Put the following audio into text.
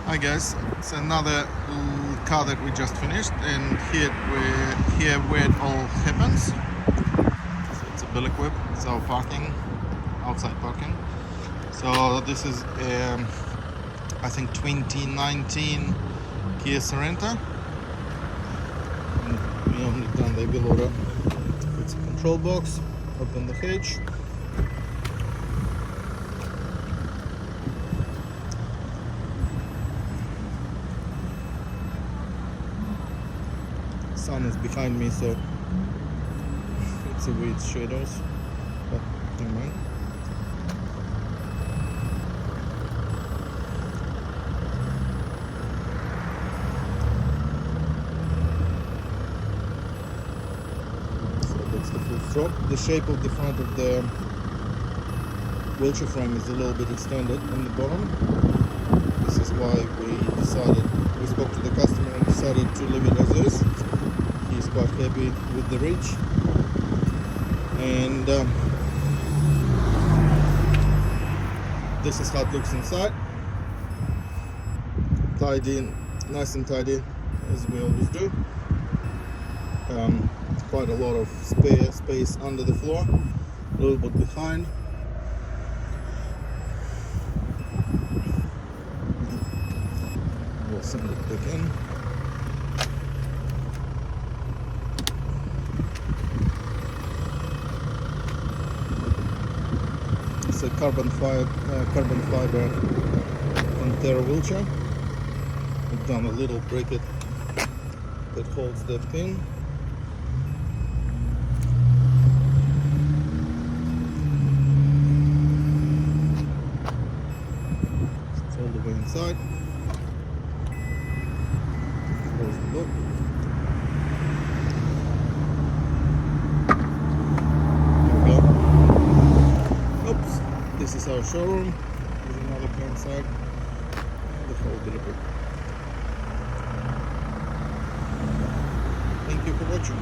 Hi guys, it's another car that we just finished, and here where it all happens. So it's a billig whip. It's our parking, outside parking. So this is I think 2019 KIA Sorento. And we only done the Abiloader. It's a control box. Open the hatch. Sun is behind me, so it's a weird shadows, but never mind. So that's the full stroke. The shape of the front of the wheelchair frame is a little bit extended on the bottom. This is why we spoke to the customer and decided to leave it as is. He's quite happy with the reach, and this is how it looks inside. Tidy, nice and tidy, as we always do. Quite a lot of spare space under the floor, a little bit behind. We'll send it back in. It's a carbon fiber Pantera wheelchair. We've done a little bracket that holds the pin. It's all the way inside. Close the book. This is our showroom. There's another car inside. The whole delivery. Thank you for watching.